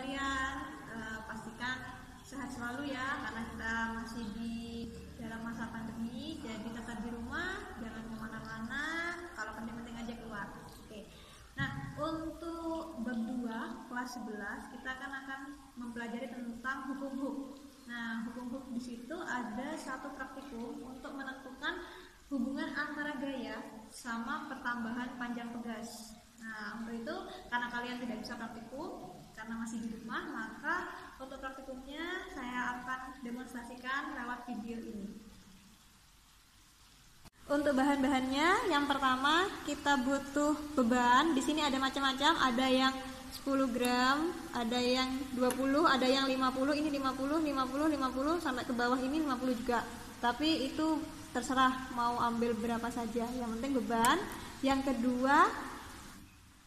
sekalian, pastikan sehat selalu ya, karena kita masih di dalam masa pandemi, jadi tetap di rumah, jangan kemana-mana, kalau penting-penting aja keluar. Oke. Nah, untuk bab 2 kelas 11 kita akan mempelajari tentang hukum-hukum. Nah, hukum-hukum di situ ada satu praktikum untuk menentukan hubungan antara gaya sama pertambahan panjang pegas. Nah, untuk itu karena kalian tidak bisa praktikum karena masih di rumah, maka untuk praktikumnya saya akan demonstrasikan lewat video ini. Untuk bahan-bahannya, yang pertama kita butuh beban. Di sini ada macam-macam, ada yang 10 gram, ada yang 20, ada yang 50, ini 50, 50, 50 sampai ke bawah ini 50 juga. Tapi itu terserah mau ambil berapa saja. Yang penting beban. Yang kedua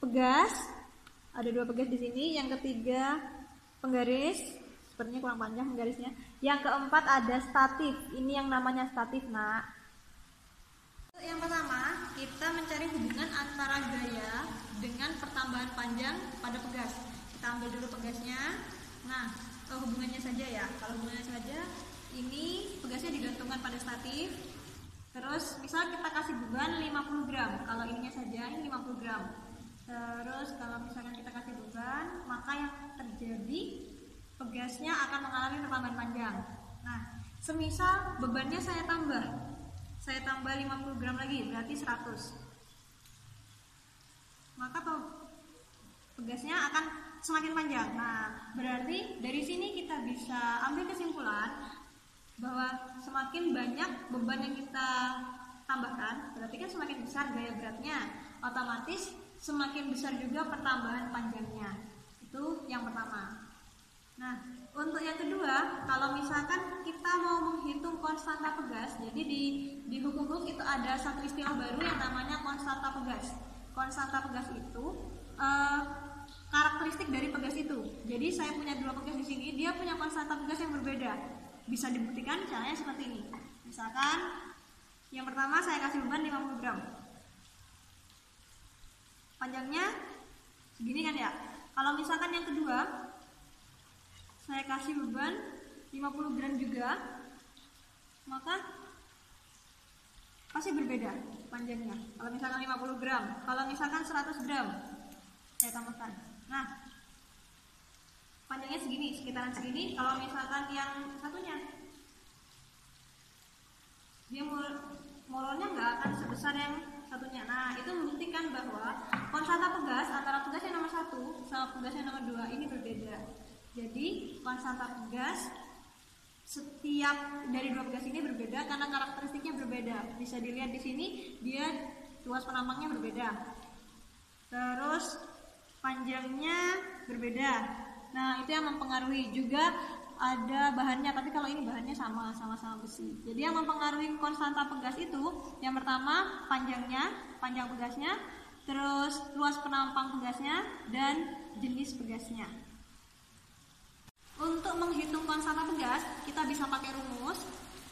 pegas. Ada 2 pegas di sini. Yang ketiga penggaris. Sepertinya kurang panjang penggarisnya. Yang keempat ada statif. Ini yang namanya statif, Nak. Yang pertama, kita mencari hubungan antara gaya dengan pertambahan panjang pada pegas. Kita ambil dulu pegasnya. Nah, hubungannya saja ya. Kalau hubungannya saja, ini pegasnya digantungkan pada statif. Terus, misal kita kasih beban 50 gram. Kalau ininya saja, ini 50 gram. Terus, kalau misalkan kita kasih beban, maka yang terjadi pegasnya akan mengalami pertambahan panjang. Nah, semisal bebannya saya tambah 50 gram lagi, berarti 100. Maka pegasnya akan semakin panjang. Nah, berarti dari sini kita bisa ambil kesimpulan bahwa semakin banyak beban yang kita tambahkan, berarti kan semakin besar gaya beratnya. Otomatis semakin besar juga pertambahan panjangnya. Itu yang pertama. Nah, untuk yang kedua, kalau misalkan kita mau menghitung konstanta pegas, jadi di hukum-hukum itu ada satu istilah baru yang namanya konstanta pegas. Konstanta pegas itu karakteristik dari pegas itu. Jadi saya punya 2 pegas di sini, dia punya konstanta pegas yang berbeda. Bisa dibuktikan caranya seperti ini. Misalkan yang pertama saya kasih beban 50 gram. Panjangnya segini kan ya. Kalau misalkan yang kedua saya kasih beban 50 gram juga, maka pasti berbeda panjangnya. Kalau misalkan 50 gram, kalau misalkan 100 gram, saya tambahkan. Nah, panjangnya segini, sekitaran segini. Kalau misalkan yang satunya, dia molornya nggak akan sebesar yang satunya. Nah, itu membuktikan bahwa konstanta pegas antara pegas yang nomor 1 sama pegas yang nomor 2 ini berbeda. Jadi konstanta pegas setiap dari 2 pegas ini berbeda karena karakteristiknya berbeda. Bisa dilihat di sini dia luas penampangnya berbeda. Terus panjangnya berbeda. Nah, itu yang mempengaruhi. Juga ada bahannya, tapi kalau ini bahannya sama-sama besi. Jadi yang mempengaruhi konstanta pegas itu yang pertama panjangnya, panjang pegasnya, terus luas penampang pegasnya dan jenis pegasnya. Untuk menghitung konstanta pegas, kita bisa pakai rumus.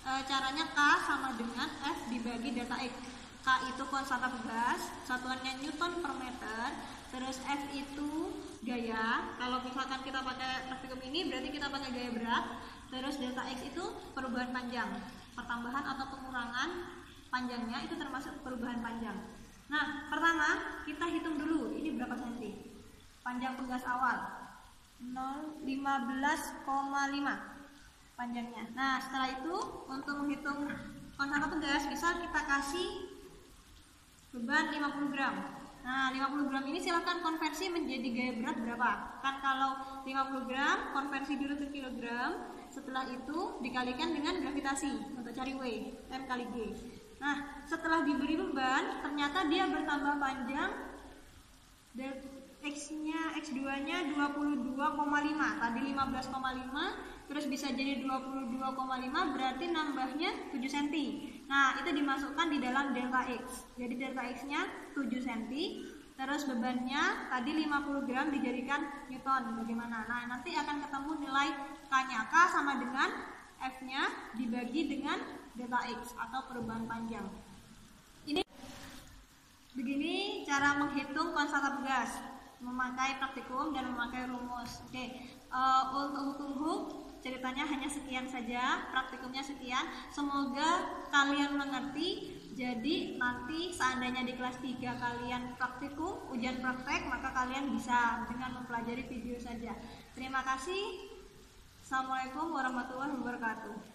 Caranya K sama dengan F dibagi delta X. K itu konstanta pegas, satuannya Newton per meter. Terus F itu gaya. Kalau misalkan kita pakai praktikum ini, berarti kita pakai gaya berat. Terus delta X itu perubahan panjang. Pertambahan atau pengurangan panjangnya itu termasuk perubahan panjang. Nah, pertama kita hitung dulu, ini berapa senti? Panjang pegas awal 15,5 panjangnya. Nah, setelah itu untuk menghitung konstanta pegas, misal kita kasih beban 50 gram. Nah, 50 gram ini silahkan konversi menjadi gaya berat berapa? Kan kalau 50 gram konversi dulu ke kilogram, setelah itu dikalikan dengan gravitasi untuk cari W, M kali G. Nah, setelah diberi beban, ternyata dia bertambah panjang. X-nya, X2-nya 22,5. Tadi 15,5 terus bisa jadi 22,5, berarti nambahnya 7 cm. Nah, itu dimasukkan di dalam delta X. Jadi delta X-nya 7 cm. Terus bebannya tadi 50 gram dijadikan Newton. Bagaimana? Nah, nanti akan ketemu nilai K-nya. K sama dengan F-nya dibagi dengan delta X atau perubahan panjang. Ini begini cara menghitung konstanta pegas. memakai praktikum dan memakai rumus. Oke, untuk hukum huk ceritanya hanya sekian saja, praktikumnya sekian. Semoga kalian mengerti. Jadi nanti seandainya di kelas 3 kalian praktikum, ujian praktek, maka kalian bisa dengan mempelajari video saja. Terima kasih. Assalamualaikum warahmatullahi wabarakatuh.